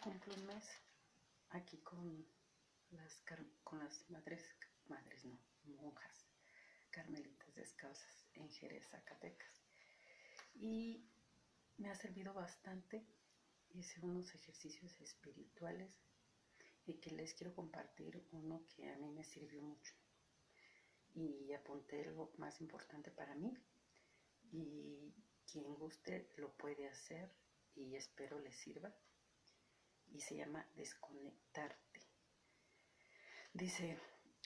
cumplo un mes aquí con las monjas carmelitas descalzas en Jerez, Zacatecas. Y me ha servido bastante. Hice unos ejercicios espirituales y que les quiero compartir uno que a mí me sirvió mucho. Y apunté lo más importante para mí. Y quien guste lo puede hacer y espero les sirva. Y se llama desconectarte. Dice,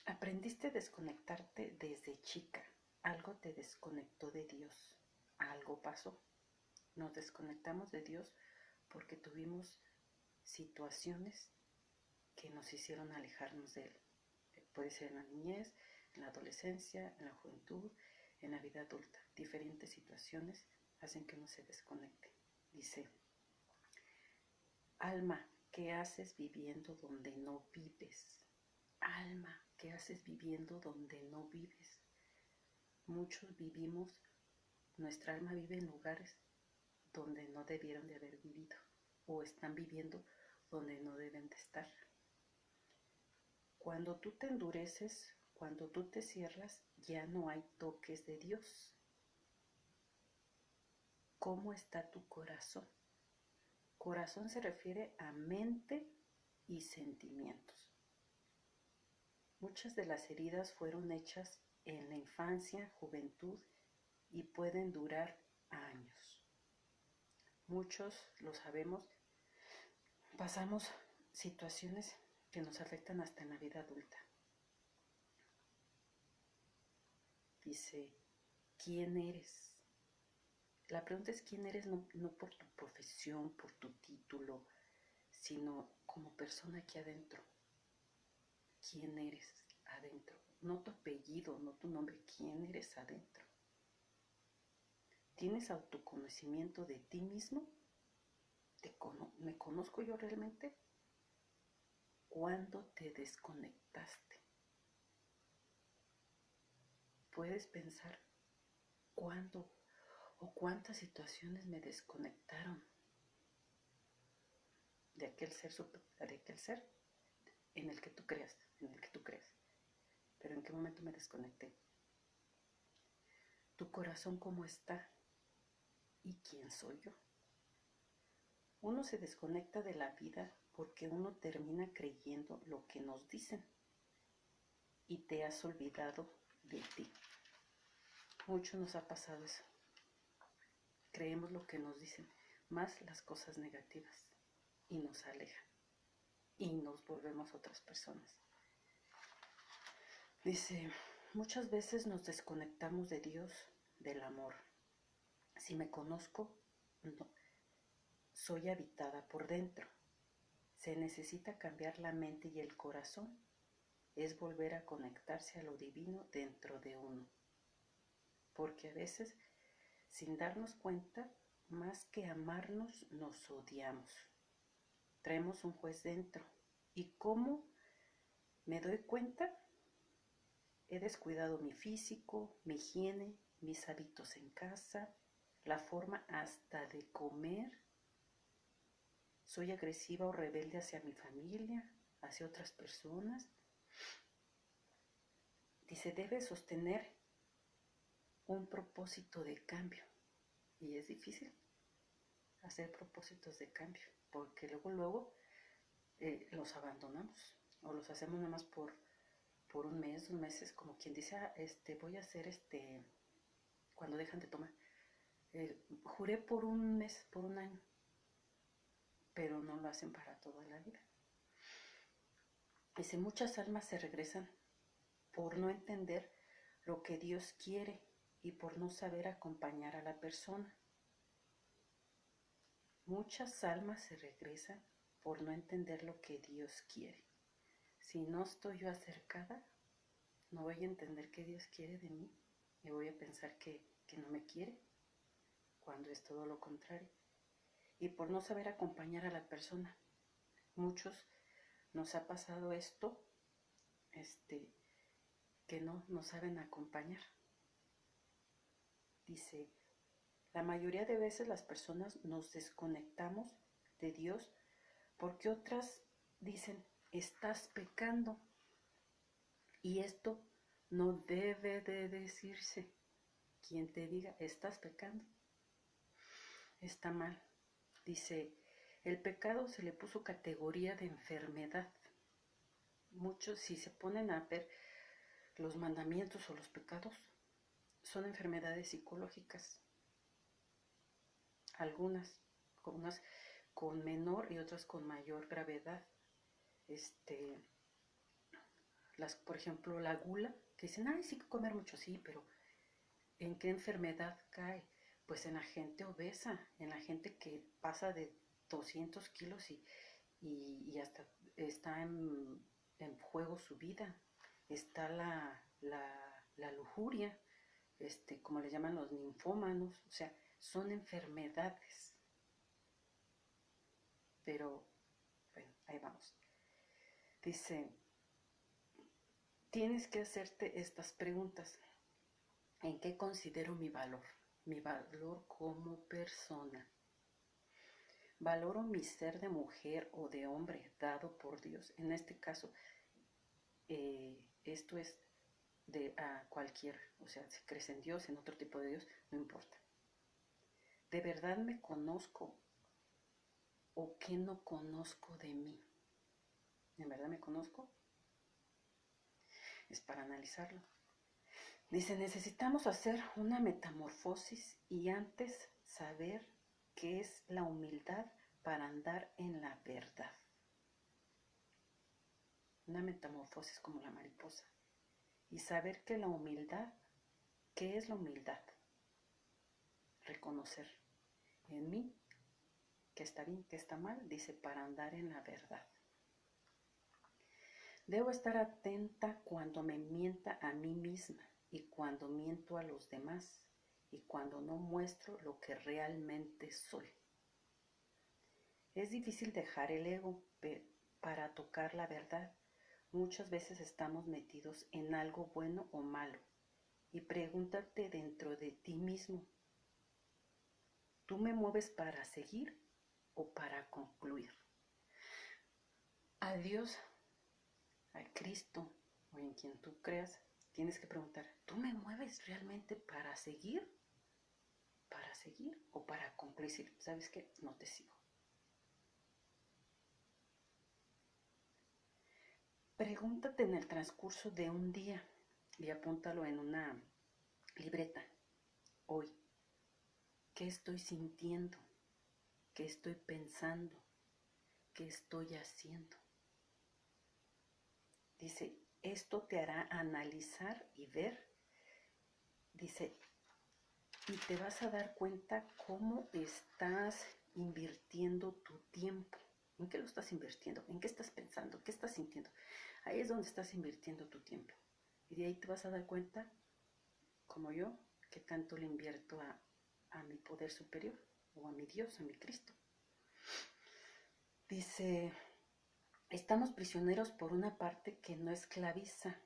aprendiste a desconectarte desde chica. Algo te desconectó de Dios. Algo pasó. Nos desconectamos de Dios porque tuvimos situaciones que nos hicieron alejarnos de Él. Puede ser en la niñez, en la adolescencia, en la juventud, en la vida adulta. Diferentes situaciones hacen que uno se desconecte. Dice, alma, ¿qué haces viviendo donde no vives? Alma, ¿qué haces viviendo donde no vives? Muchos vivimos, nuestra alma vive en lugares donde no debieron de haber vivido o están viviendo donde no deben de estar. Cuando tú te endureces, cuando tú te cierras, ya no hay toques de Dios. ¿Cómo está tu corazón? Corazón se refiere a mente y sentimientos. Muchas de las heridas fueron hechas en la infancia, juventud y pueden durar años. Muchos, lo sabemos, pasamos situaciones que nos afectan hasta en la vida adulta. Dice, ¿quién eres? La pregunta es quién eres, no por tu profesión, por tu título, sino como persona aquí adentro. ¿Quién eres adentro? No tu apellido, no tu nombre, ¿quién eres adentro? ¿Tienes autoconocimiento de ti mismo? ¿Me conozco yo realmente? ¿Cuándo te desconectaste? Puedes pensar cuándo o cuántas situaciones me desconectaron de aquel ser en el que tú creas, Pero ¿en qué momento me desconecté? ¿Tu corazón cómo está? ¿Y quién soy yo? Uno se desconecta de la vida porque uno termina creyendo lo que nos dicen y te has olvidado de ti. Mucho nos ha pasado eso. Creemos lo que nos dicen, más las cosas negativas, y nos alejan y nos volvemos otras personas. Dice, muchas veces nos desconectamos de Dios, del amor. Si me conozco, no, soy habitada por dentro. Se necesita cambiar la mente y el corazón. Es volver a conectarse a lo divino dentro de uno. Porque a veces, sin darnos cuenta, más que amarnos, nos odiamos. Traemos un juez dentro. ¿Y cómo me doy cuenta? He descuidado mi físico, mi higiene, mis hábitos en casa, la forma hasta de comer. Soy agresiva o rebelde hacia mi familia, hacia otras personas. Dice, debe sostener un propósito de cambio. Y es difícil hacer propósitos de cambio, porque luego los abandonamos o los hacemos nada más por un mes, 2 meses, como quien dice, voy a hacer cuando dejan de tomar. Juré por un mes, por un año, pero no lo hacen para toda la vida. Dice, muchas almas se regresan por no entender lo que Dios quiere y por no saber acompañar a la persona. Muchas almas se regresan por no entender lo que Dios quiere. Si no estoy yo acercada, no voy a entender qué Dios quiere de mí y voy a pensar que no me quiere, cuando es todo lo contrario. Y por no saber acompañar a la persona. Muchos nos ha pasado esto, que no saben acompañar. Dice, la mayoría de veces las personas nos desconectamos de Dios Porque otras dicen, estás pecando. Y esto no debe de decirse. Quien te diga, estás pecando, está mal. Dice, el pecado se le puso categoría de enfermedad. Muchos, si se ponen a ver los mandamientos o los pecados, son enfermedades psicológicas. Algunas con menor y otras con mayor gravedad. Por ejemplo, la gula, que dicen, ay, sí que comer mucho, sí, pero ¿en qué enfermedad cae? Pues en la gente obesa, en la gente que pasa de 200 kilos y hasta está en juego su vida. Está la lujuria, como le llaman los ninfómanos, o sea, son enfermedades. Pero, bueno, ahí vamos. Dice, tienes que hacerte estas preguntas. ¿En qué considero mi valor? Mi valor como persona. ¿Valoro mi ser de mujer o de hombre dado por Dios? En este caso, esto es a cualquier, o sea, si crees en Dios, en otro tipo de Dios, no importa. ¿De verdad me conozco o qué no conozco de mí? ¿En verdad me conozco? Es para analizarlo. Dice, necesitamos hacer una metamorfosis y antes saber qué es la humildad para andar en la verdad. Una metamorfosis como la mariposa. Y saber que la humildad, ¿qué es la humildad? Reconocer en mí que está bien, que está mal, dice, para andar en la verdad. Debo estar atenta cuando me mienta a mí misma y cuando miento a los demás y cuando no muestro lo que realmente soy. Es difícil dejar el ego para tocar la verdad. Muchas veces estamos metidos en algo bueno o malo. Y pregúntate dentro de ti mismo, ¿tú me mueves para seguir o para concluir? A Dios, a Cristo o en quien tú creas, tienes que preguntar, ¿tú me mueves realmente para seguir? ¿Para seguir o para concluir? ¿Sabes qué? No te sigo. Pregúntate en el transcurso de un día y apúntalo en una libreta. Hoy, ¿qué estoy sintiendo? ¿Qué estoy pensando? ¿Qué estoy haciendo? Dice, esto te hará analizar y ver. Dice, y te vas a dar cuenta cómo estás invirtiendo tu tiempo. ¿En qué lo estás invirtiendo? ¿En qué estás pensando? ¿Qué estás sintiendo? Ahí es donde estás invirtiendo tu tiempo. Y de ahí te vas a dar cuenta, como yo, que tanto le invierto a mi poder superior, o a mi Dios, a mi Cristo. Dice, estamos prisioneros por una parte que no esclaviza.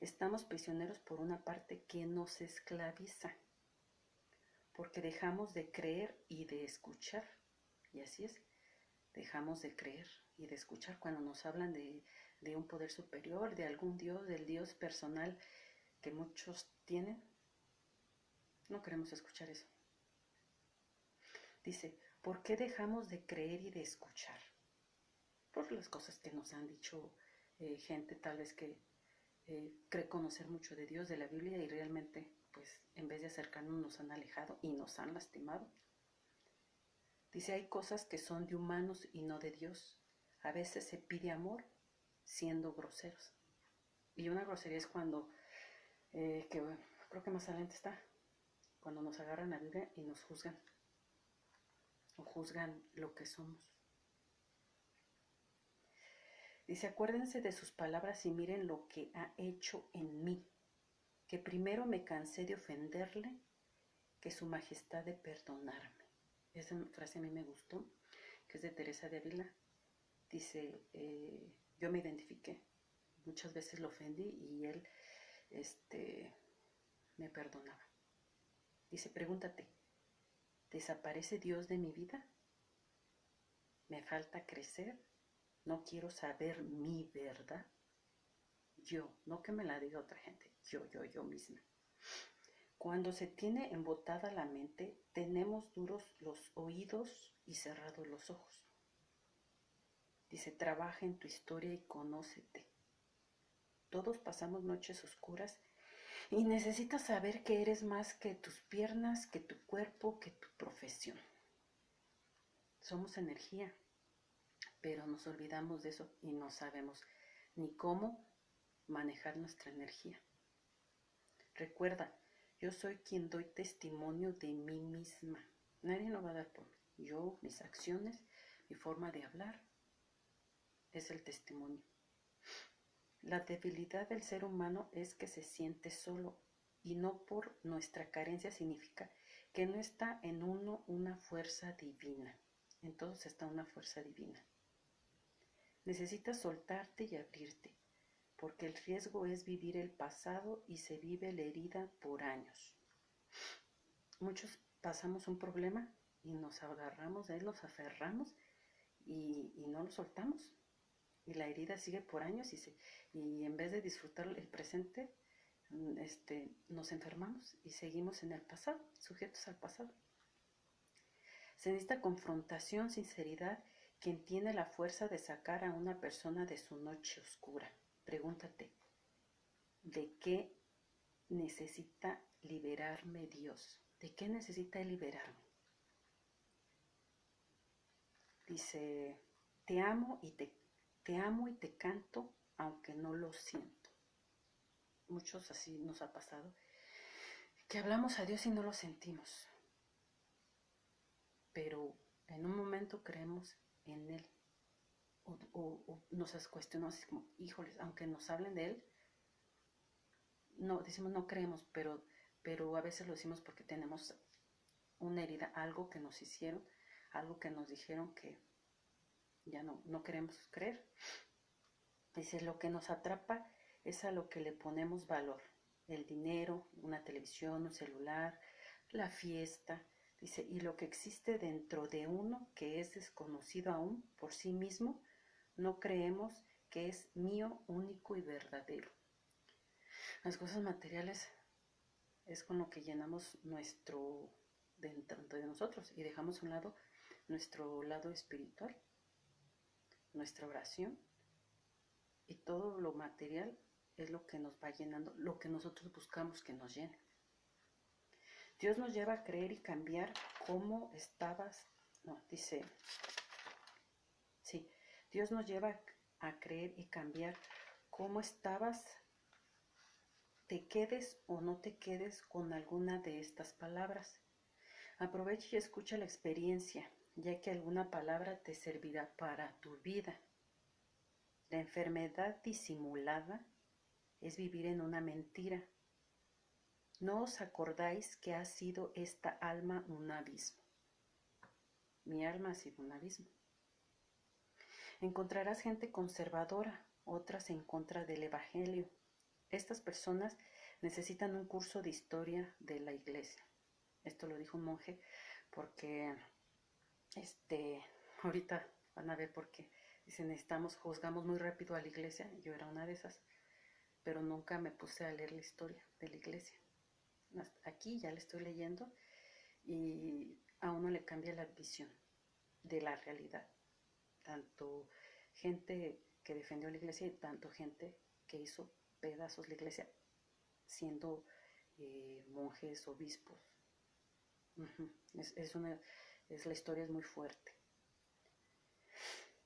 Estamos prisioneros por una parte que nos esclaviza, porque dejamos de creer y de escuchar. Y así es, dejamos de creer y de escuchar cuando nos hablan de un poder superior, de algún Dios, del Dios personal que muchos tienen. No queremos escuchar eso. Dice, ¿por qué dejamos de creer y de escuchar? Por las cosas que nos han dicho gente tal vez que cree conocer mucho de Dios, de la Biblia, y realmente, pues, en vez de acercarnos nos han alejado y nos han lastimado. Dice, hay cosas que son de humanos y no de Dios. A veces se pide amor siendo groseros. Y una grosería es cuando, creo que más adelante está, cuando nos agarran la Biblia y nos juzgan, o juzgan lo que somos. Dice, acuérdense de sus palabras y miren lo que ha hecho en mí, que primero me cansé de ofenderle, que su majestad de perdonarme. Esa frase a mí me gustó, que es de Teresa de Ávila. Dice, yo me identifiqué, muchas veces lo ofendí y él me perdonaba. Dice, pregúntate, ¿desaparece Dios de mi vida? me falta crecer, no quiero saber mi verdad. Yo, no que me la diga otra gente, yo misma. Cuando se tiene embotada la mente, tenemos duros los oídos y cerrados los ojos. Dice, trabaja en tu historia y conócete. Todos pasamos noches oscuras y necesitas saber que eres más que tus piernas, que tu cuerpo, que tu profesión. Somos energía, pero nos olvidamos de eso y no sabemos ni cómo manejar nuestra energía. Recuerda, yo soy quien doy testimonio de mí misma. Nadie lo va a dar por mí. Yo, mis acciones, mi forma de hablar, es el testimonio. La debilidad del ser humano es que se siente solo y no por nuestra carencia significa que no está en uno una fuerza divina. En todos está una fuerza divina. Necesitas soltarte y abrirte, porque el riesgo es vivir el pasado y se vive la herida por años. Muchos pasamos un problema y nos agarramos de él, nos aferramos y no lo soltamos. Y la herida sigue por años y en vez de disfrutar el presente, nos enfermamos y seguimos en el pasado, sujetos al pasado. Se necesita confrontación, sinceridad, quien tiene la fuerza de sacar a una persona de su noche oscura. Pregúntate, ¿de qué necesita liberarme Dios? ¿De qué necesita liberarme? Dice, te amo y te canto aunque no lo siento. Muchos así nos ha pasado, que hablamos a Dios y no lo sentimos. Pero en un momento creemos en Él. O nos cuestionamos así como, híjoles, aunque nos hablen de Él, no, decimos no creemos, pero a veces lo decimos porque tenemos una herida, algo que nos hicieron, algo que nos dijeron que ya no queremos creer. Dice, lo que nos atrapa es a lo que le ponemos valor. El dinero, una televisión, un celular, la fiesta. Dice, y lo que existe dentro de uno que es desconocido aún por sí mismo, no creemos que es mío, único y verdadero. Las cosas materiales es con lo que llenamos dentro de nosotros y dejamos a un lado nuestro lado espiritual, nuestra oración, y todo lo material es lo que nos va llenando, lo que nosotros buscamos que nos llene. Dios nos lleva a creer y cambiar cómo estabas, Dios nos lleva a creer y cambiar cómo estabas, te quedes o no te quedes con alguna de estas palabras. Aprovecha y escucha la experiencia, ya que alguna palabra te servirá para tu vida. La enfermedad disimulada es vivir en una mentira. ¿No os acordáis que ha sido esta alma un abismo? Mi alma ha sido un abismo. Encontrarás gente conservadora, otras en contra del Evangelio. Estas personas necesitan un curso de historia de la iglesia. Esto lo dijo un monje porque ahorita van a ver por qué. Dicen, juzgamos muy rápido a la iglesia. Yo era una de esas, pero nunca me puse a leer la historia de la iglesia. Aquí ya le estoy leyendo y a uno le cambia la visión de la realidad. Tanto gente que defendió la iglesia y tanto gente que hizo pedazos la iglesia siendo monjes, obispos. La historia es muy fuerte.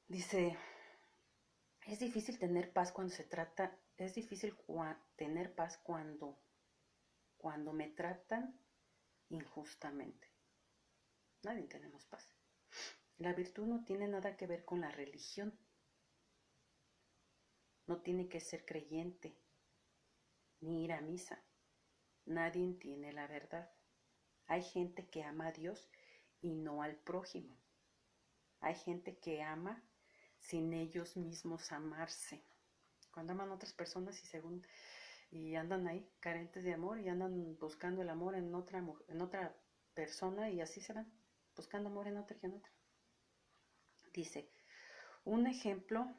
Dice, es difícil tener paz tener paz cuando me tratan injustamente. Nadie tenemos paz. La virtud no tiene nada que ver con la religión. No tiene que ser creyente, ni ir a misa. Nadie tiene la verdad. Hay gente que ama a Dios y no al prójimo. Hay gente que ama sin ellos mismos amarse. Cuando aman a otras personas y andan ahí carentes de amor y andan buscando el amor en otra persona y así se van buscando amor en otra y en otra. Dice, un ejemplo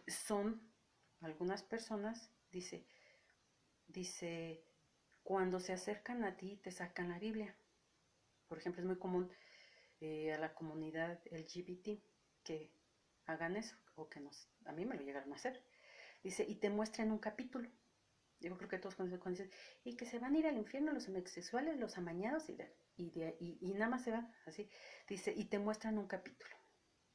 son algunas personas, dice, cuando se acercan a ti te sacan la Biblia. Por ejemplo, es muy común a la comunidad LGBT que hagan eso, o que a mí me lo llegaron a hacer. Dice, y te muestran un capítulo. Yo creo que todos cuando dicen, y que se van a ir al infierno los homosexuales, los amañados, y nada más se van así. Dice, y te muestran un capítulo.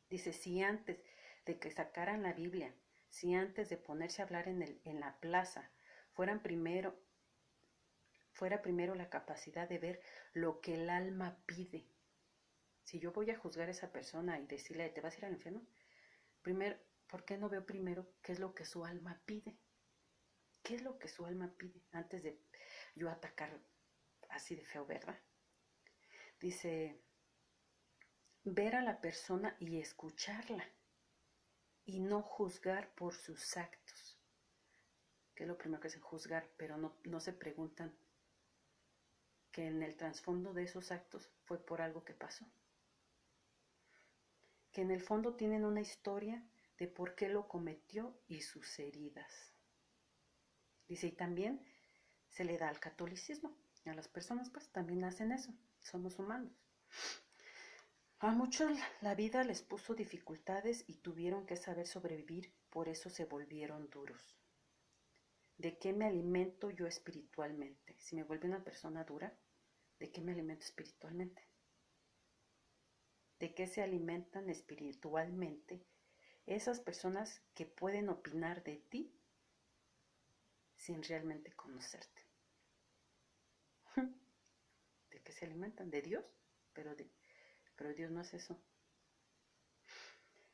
Dice, si antes de que sacaran la Biblia, si antes de ponerse a hablar en la plaza, fuera primero la capacidad de ver lo que el alma pide. Si yo voy a juzgar a esa persona y decirle, ¿te vas a ir al infierno? Primero, ¿por qué no veo primero qué es lo que su alma pide? ¿Qué es lo que su alma pide? Antes de yo atacar así de feo, ¿verdad? Dice, ver a la persona y escucharla y no juzgar por sus actos. Que es lo primero que es juzgar, pero no se preguntan que en el trasfondo de esos actos fue por algo que pasó. Que en el fondo tienen una historia de por qué lo cometió y sus heridas. Dice, y también se le da al catolicismo. A las personas pues también hacen eso, somos humanos. A muchos la vida les puso dificultades y tuvieron que saber sobrevivir, por eso se volvieron duros. ¿De qué me alimento yo espiritualmente? Si me vuelvo una persona dura, ¿de qué me alimento espiritualmente? ¿De qué se alimentan espiritualmente esas personas que pueden opinar de ti sin realmente conocerte? ¿De qué se alimentan? ¿De Dios? Pero Dios no es eso.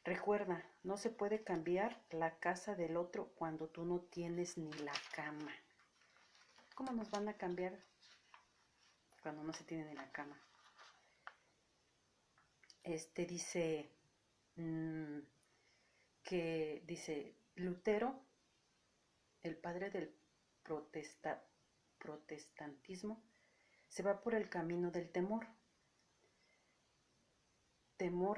Recuerda, no se puede cambiar la casa del otro cuando tú no tienes ni la cama. ¿Cómo nos van a cambiar cuando no se tiene ni la cama? Dice que dice Lutero, el padre del protestantismo, se va por el camino del temor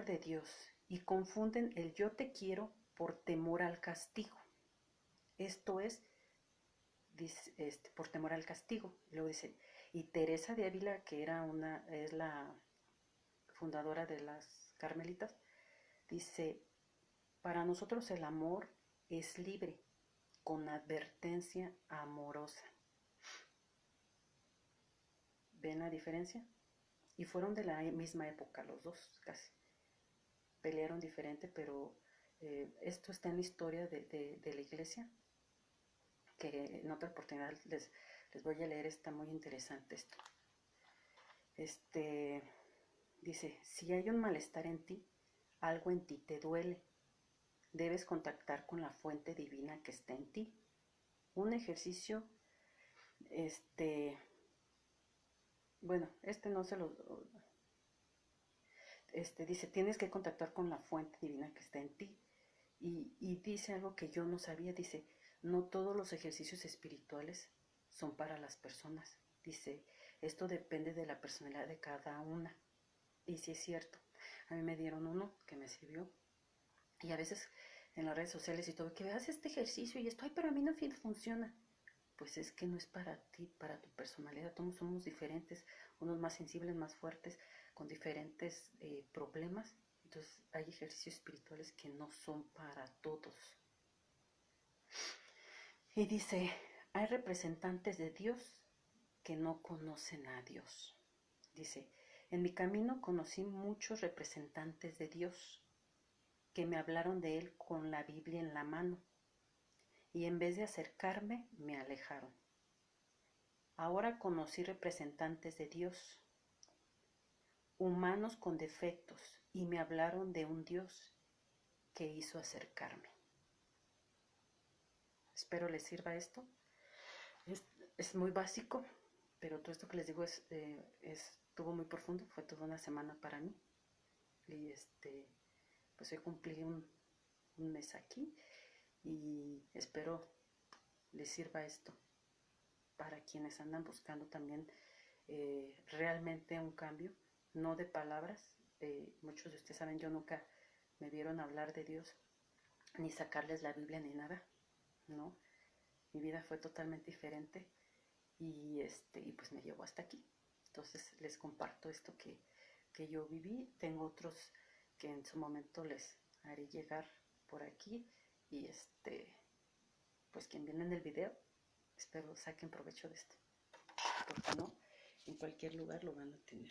de Dios, y confunden el yo te quiero por temor al castigo. Esto es, por temor al castigo. Luego dice, y Teresa de Ávila, que es la fundadora de las Carmelitas, dice, para nosotros el amor es libre, con advertencia amorosa. ¿Ven la diferencia? Y fueron de la misma época los dos, casi. Pelearon diferente, pero esto está en la historia de la iglesia, que en otra oportunidad les voy a leer, está muy interesante esto. Dice, si hay un malestar en ti, algo en ti te duele, debes contactar con la fuente divina que está en ti. Un ejercicio, bueno, no se lo... dice, tienes que contactar con la fuente divina que está en ti. Y dice algo que yo no sabía, dice, no todos los ejercicios espirituales son para las personas. Dice, esto depende de la personalidad de cada una. Y sí es cierto, a mí me dieron uno que me sirvió. Y a veces en las redes sociales y todo, que veas este ejercicio y esto, ay, pero a mí no funciona. Pues es que no es para ti, para tu personalidad. Todos somos diferentes, unos más sensibles, más fuertes, con diferentes problemas. Entonces hay ejercicios espirituales que no son para todos. Y dice, hay representantes de Dios que no conocen a Dios. Dice, en mi camino conocí muchos representantes de Dios que me hablaron de Él con la Biblia en la mano, y en vez de acercarme, me alejaron. Ahora conocí representantes de Dios, humanos con defectos, y me hablaron de un Dios que hizo acercarme. Espero les sirva esto. Es muy básico, pero todo esto que les digo estuvo muy profundo. Fue toda una semana para mí. Y pues hoy cumplí un mes aquí y espero les sirva esto para quienes andan buscando también realmente un cambio, no de palabras, muchos de ustedes saben, yo nunca me vieron hablar de Dios, ni sacarles la Biblia ni nada, ¿no? Mi vida fue totalmente diferente y pues me llevó hasta aquí. Entonces les comparto esto que yo viví. Tengo otros que en su momento les haré llegar por aquí y pues quien viene en el video, espero saquen provecho de esto, porque no, en cualquier lugar lo van a tener.